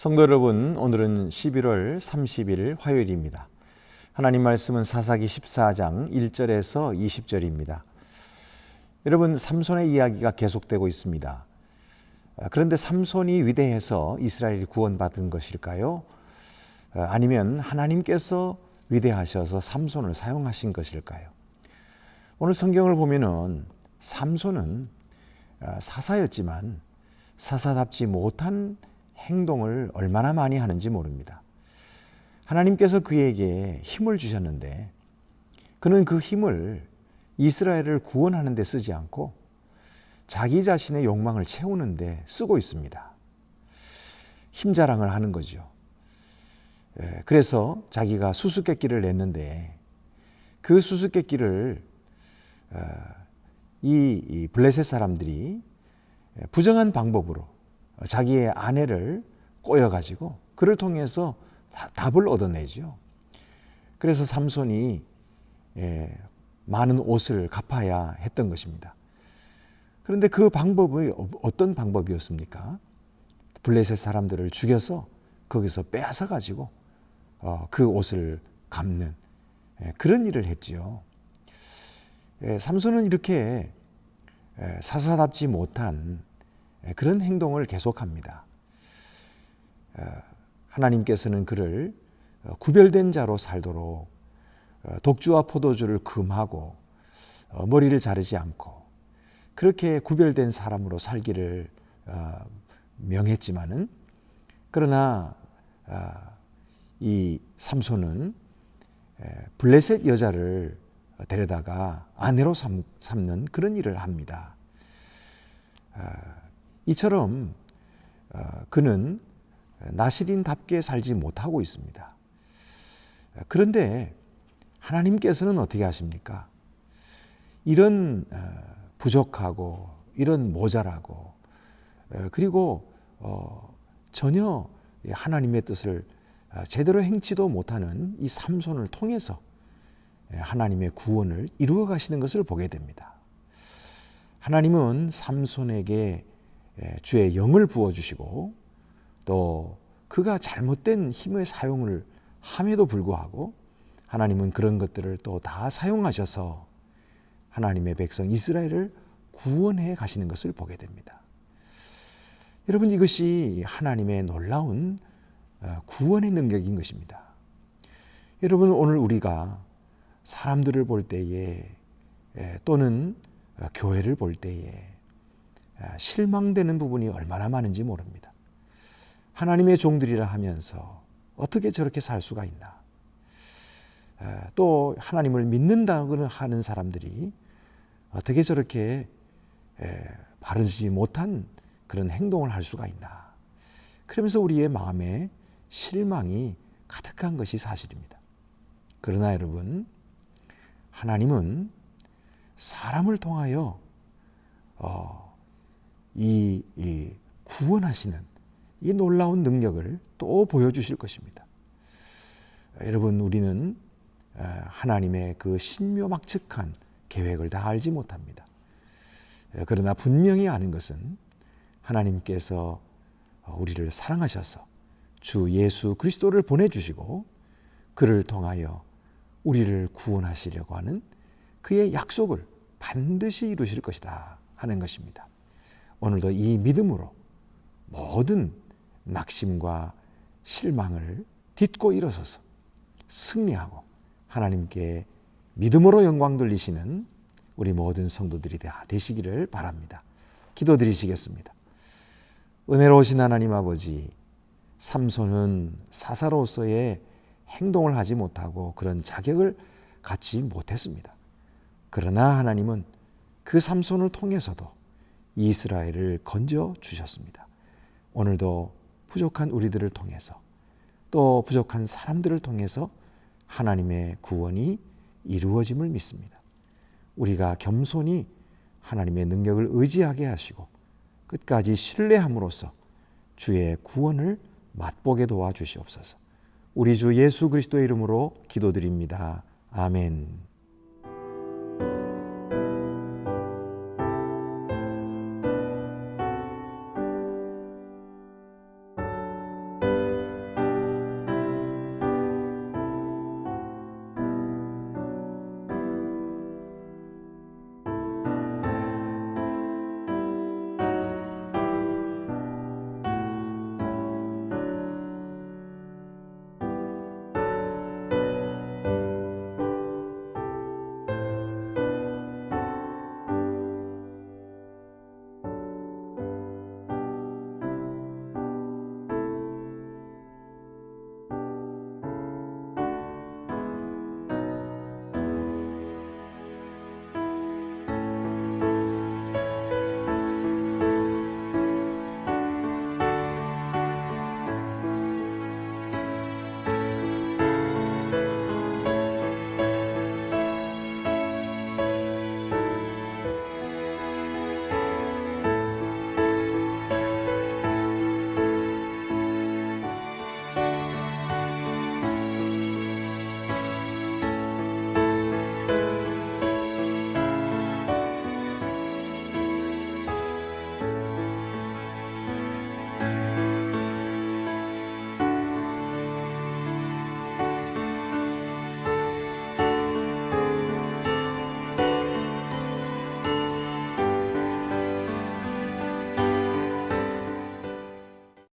성도 여러분, 오늘은 11월 30일 화요일입니다. 하나님 말씀은 사사기 14장 1절에서 20절입니다. 여러분, 삼손의 이야기가 계속되고 있습니다. 그런데 삼손이 위대해서 이스라엘이 구원받은 것일까요? 아니면 하나님께서 위대하셔서 삼손을 사용하신 것일까요? 오늘 성경을 보면은 삼손은 사사였지만 사사답지 못한 행동을 얼마나 많이 하는지 모릅니다. 하나님께서 그에게 힘을 주셨는데 그는 그 힘을 이스라엘을 구원하는 데 쓰지 않고 자기 자신의 욕망을 채우는 데 쓰고 있습니다. 힘 자랑을 하는 거죠. 그래서 자기가 수수께끼를 냈는데 그 수수께끼를 이 블레셋 사람들이 부정한 방법으로 자기의 아내를 꼬여가지고 그를 통해서 답을 얻어내죠. 그래서 삼손이 많은 옷을 갚아야 했던 것입니다. 그런데 그 방법이 어떤 방법이었습니까? 블레셋 사람들을 죽여서 거기서 빼앗아 가지고 그 옷을 갚는 그런 일을 했지요. 삼손은 이렇게 사사답지 못한 그런 행동을 계속합니다. 하나님께서는 그를 구별된 자로 살도록 독주와 포도주를 금하고 머리를 자르지 않고 그렇게 구별된 사람으로 살기를 명했지만은 그러나 이 삼손은 블레셋 여자를 데려다가 아내로 삼는 그런 일을 합니다. 이처럼 그는 나실인답게 살지 못하고 있습니다. 그런데 하나님께서는 어떻게 하십니까? 이런 부족하고 이런 모자라고 그리고 전혀 하나님의 뜻을 제대로 행치도 못하는 이 삼손을 통해서 하나님의 구원을 이루어 가시는 것을 보게 됩니다. 하나님은 삼손에게 주의 영을 부어주시고 또 그가 잘못된 힘의 사용을 함에도 불구하고 하나님은 그런 것들을 또 다 사용하셔서 하나님의 백성 이스라엘을 구원해 가시는 것을 보게 됩니다. 여러분, 이것이 하나님의 놀라운 구원의 능력인 것입니다. 여러분, 오늘 우리가 사람들을 볼 때에 또는 교회를 볼 때에 실망되는 부분이 얼마나 많은지 모릅니다. 하나님의 종들이라 하면서 어떻게 저렇게 살 수가 있나? 또 하나님을 믿는다고 하는 사람들이 어떻게 저렇게 바르지 못한 그런 행동을 할 수가 있나? 그러면서 우리의 마음에 실망이 가득한 것이 사실입니다. 그러나 여러분, 하나님은 사람을 통하여 이 구원하시는 이 놀라운 능력을 또 보여주실 것입니다. 여러분, 우리는 하나님의 그 신묘막측한 계획을 다 알지 못합니다. 그러나 분명히 아는 것은 하나님께서 우리를 사랑하셔서 주 예수 그리스도를 보내주시고 그를 통하여 우리를 구원하시려고 하는 그의 약속을 반드시 이루실 것이다 하는 것입니다. 오늘도 이 믿음으로 모든 낙심과 실망을 딛고 일어서서 승리하고 하나님께 믿음으로 영광 돌리시는 우리 모든 성도들이 다 되시기를 바랍니다. 기도드리시겠습니다. 은혜로우신 하나님 아버지, 삼손은 사사로서의 행동을 하지 못하고 그런 자격을 갖지 못했습니다. 그러나 하나님은 그 삼손을 통해서도 이스라엘을 건져 주셨습니다. 오늘도 부족한 우리들을 통해서 또 부족한 사람들을 통해서 하나님의 구원이 이루어짐을 믿습니다. 우리가 겸손히 하나님의 능력을 의지하게 하시고 끝까지 신뢰함으로써 주의 구원을 맛보게 도와주시옵소서. 우리 주 예수 그리스도의 이름으로 기도드립니다. 아멘.